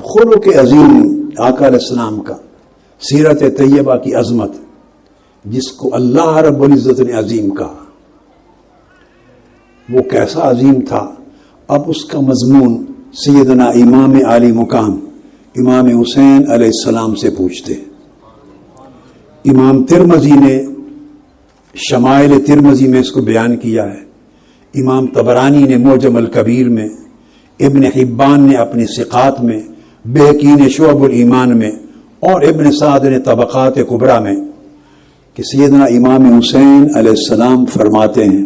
خلق عظیم آقا علیہ السلام کا، سیرت طیبہ کی عظمت، جس کو اللہ رب العزت نے عظیم کہا، وہ کیسا عظیم تھا؟ اب اس کا مضمون سیدنا امام عالی مقام امام حسین علیہ السلام سے پوچھتے ہیں۔ امام ترمذی نے شمائل ترمذی میں اس کو بیان کیا ہے، امام طبرانی نے معجم الکبیر میں، ابن حبان نے اپنی ثقات میں، بہقی نے شعب الایمان میں، اور ابن سعد نے طبقات کبریٰ میں، کہ سیدنا امام حسین علیہ السلام فرماتے ہیں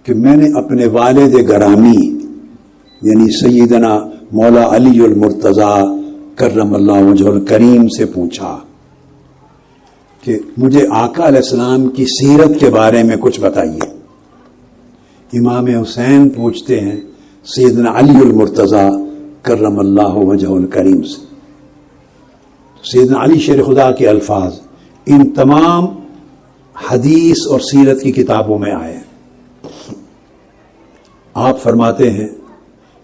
کہ میں نے اپنے والد گرامی یعنی سیدنا مولا علی المرتضیٰ کرم اللہ وجہ الکریم سے پوچھا کہ مجھے آقا علیہ السلام کی سیرت کے بارے میں کچھ بتائیے۔ امام حسین پوچھتے ہیں سیدنا علی المرتضیٰ کرم اللہ وجہ الکریم سے۔ سیدنا علی شیر خدا کے الفاظ ان تمام حدیث اور سیرت کی کتابوں میں آئے ہیں۔ آپ فرماتے ہیں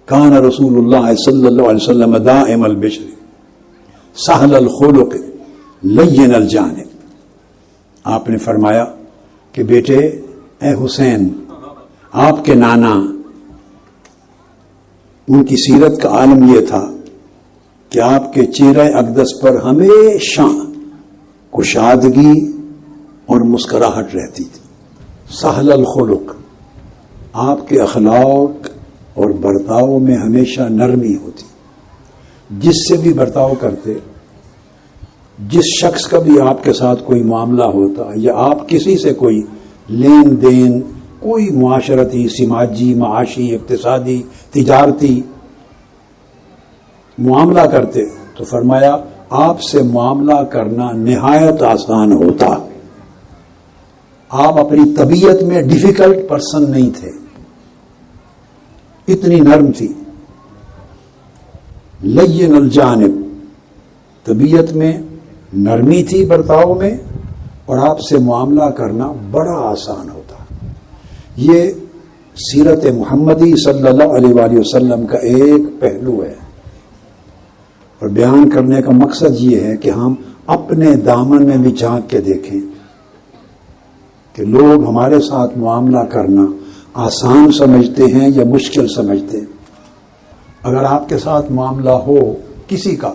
کان رسول اللہ صلی اللہ علیہ وسلم دائم البشر سہل الخلق لین الجانب۔ آپ نے فرمایا کہ بیٹے اے حسین، آپ کے نانا، ان کی سیرت کا عالم یہ تھا کہ آپ کے چہرہ اقدس پر ہمیشہ کشادگی اور مسکراہٹ رہتی تھی۔ سہل الخلق، آپ کے اخلاق اور برتاؤ میں ہمیشہ نرمی ہوتی، جس سے بھی برتاؤ کرتے، جس شخص کا بھی آپ کے ساتھ کوئی معاملہ ہوتا یا آپ کسی سے کوئی لین دین، کوئی معاشرتی، سماجی، معاشی، اقتصادی، تجارتی معاملہ کرتے تو فرمایا آپ سے معاملہ کرنا نہایت آسان ہوتا۔ آپ اپنی طبیعت میں ڈیفیکلٹ پرسن نہیں تھے، اتنی نرم تھی۔ لین الجانب، طبیعت میں نرمی تھی برتاؤ میں، اور آپ سے معاملہ کرنا بڑا آسان ہوتا۔ یہ سیرت محمدی صلی اللہ علیہ وآلہ وسلم کا ایک پہلو ہے، اور بیان کرنے کا مقصد یہ ہے کہ ہم اپنے دامن میں بھی جھانک کے دیکھیں کہ لوگ ہمارے ساتھ معاملہ کرنا آسان سمجھتے ہیں یا مشکل سمجھتے ہیں۔ اگر آپ کے ساتھ معاملہ ہو کسی کا،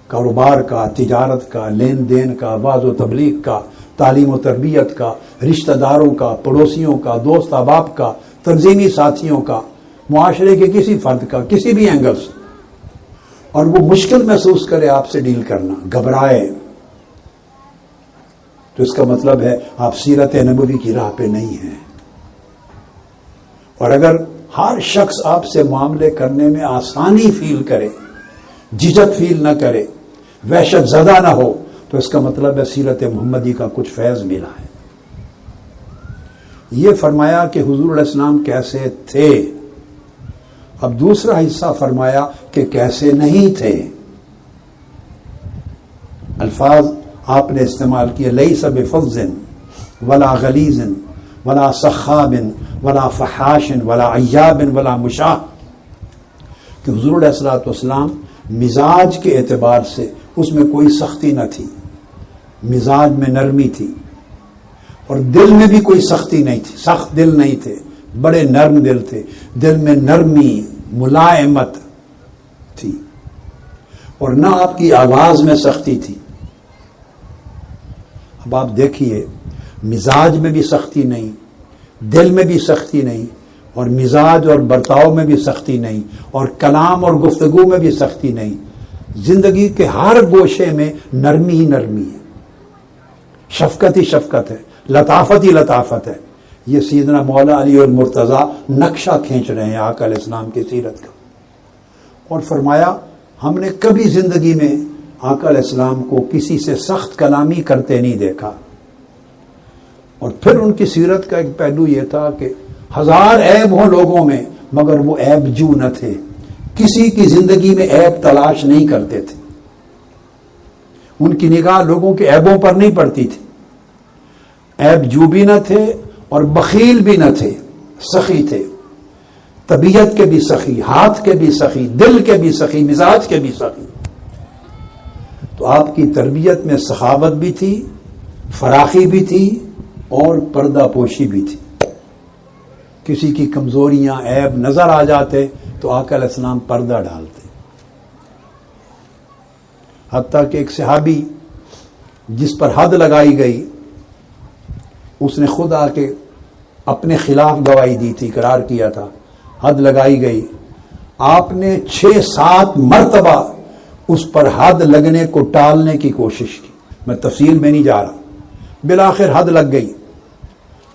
کاروبار کا، تجارت کا، لین دین کا، وعظ و تبلیغ کا، تعلیم و تربیت کا، رشتہ داروں کا، پڑوسیوں کا، دوست احباب کا، تنظیمی ساتھیوں کا، معاشرے کے کسی فرد کا، کسی بھی اینگل سے، اور وہ مشکل محسوس کرے آپ سے ڈیل کرنا، گھبرائے، تو اس کا مطلب ہے آپ سیرت نبوی کی راہ پہ نہیں ہیں۔ اور اگر ہر شخص آپ سے معاملے کرنے میں آسانی فیل کرے، جھجک فیل نہ کرے، وحشت زدہ نہ ہو، تو اس کا مطلب ہے سیرت محمدی کا کچھ فیض ملا ہے۔ یہ فرمایا کہ حضور علیہ السلام کیسے تھے۔ اب دوسرا حصہ فرمایا کہ کیسے نہیں تھے۔ الفاظ آپ نے استعمال کیے، لیس بفظ ولا غلیظ ولا سخاب ولا فحاش ولا عیاب ولا مشاح، کہ حضور علیہ الصلوۃ والسلام مزاج کے اعتبار سے اس میں کوئی سختی نہ تھی، مزاج میں نرمی تھی، اور دل میں بھی کوئی سختی نہیں تھی، سخت دل نہیں تھے، بڑے نرم دل تھے، دل میں نرمی، ملائمت تھی، اور نہ آپ کی آواز میں سختی تھی۔ اب آپ دیکھیے، مزاج میں بھی سختی نہیں، دل میں بھی سختی نہیں، اور مزاج اور برتاؤ میں بھی سختی نہیں، اور کلام اور گفتگو میں بھی سختی نہیں، زندگی کے ہر گوشے میں نرمی ہی نرمی ہے، شفقت ہی شفقت ہے، لطافت ہی لطافت ہے۔ یہ سیدنا مولا علی المرتضیٰ نقشہ کھینچ رہے ہیں آقا علیہ السلام کی سیرت کا، اور فرمایا ہم نے کبھی زندگی میں آقا علیہ السلام کو کسی سے سخت کلامی کرتے نہیں دیکھا۔ اور پھر ان کی سیرت کا ایک پہلو یہ تھا کہ ہزار عیب ہوں لوگوں میں، مگر وہ عیب جو نہ تھے، کسی کی زندگی میں عیب تلاش نہیں کرتے تھے، ان کی نگاہ لوگوں کے عیبوں پر نہیں پڑتی تھی، عیب جو بھی نہ تھے اور بخیل بھی نہ تھے، سخی تھے۔ طبیعت کے بھی سخی، ہاتھ کے بھی سخی، دل کے بھی سخی، مزاج کے بھی سخی. تو آپ کی تربیت میں سخاوت بھی تھی، فراخی بھی تھی اور پردہ پوشی بھی تھی. کسی کی کمزوریاں عیب نظر آ جاتے تو آقا علیہ السلام پردہ ڈالتے. حتیٰ کہ ایک صحابی جس پر حد لگائی گئی، اس نے خود آ کے اپنے خلاف گواہی دی تھی، اقرار کیا تھا. حد لگائی گئی، آپ نے 6-7 مرتبہ اس پر حد لگنے کو ٹالنے کی کوشش کی. میں تفصیل میں نہیں جا رہا. بالآخر حد لگ گئی.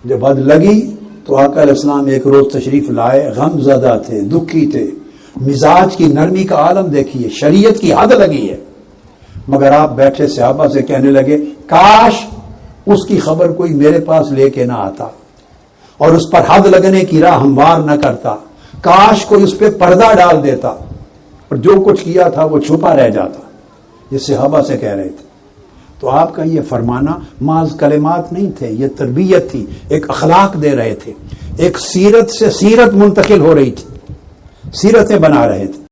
جب حد لگی تو آقا علیہ السلام ایک روز تشریف لائے، غم زدہ تھے، دکھی تھے. مزاج کی نرمی کا عالم دیکھیے، شریعت کی حد لگی ہے، مگر آپ بیٹھے صحابہ سے کہنے لگے کاش اس کی خبر کوئی میرے پاس لے کے نہ آتا اور اس پر حد لگنے کی راہ ہموار نہ کرتا. کاش کوئی اس پہ پردہ ڈال دیتا اور جو کچھ کیا تھا وہ چھپا رہ جاتا. یہ صحابہ سے کہہ رہے تھے. تو آپ کا یہ فرمانا محض کلمات نہیں تھے، یہ تربیت تھی. ایک اخلاق دے رہے تھے، ایک سیرت سے سیرت منتقل ہو رہی تھی، سیرتیں بنا رہے تھے.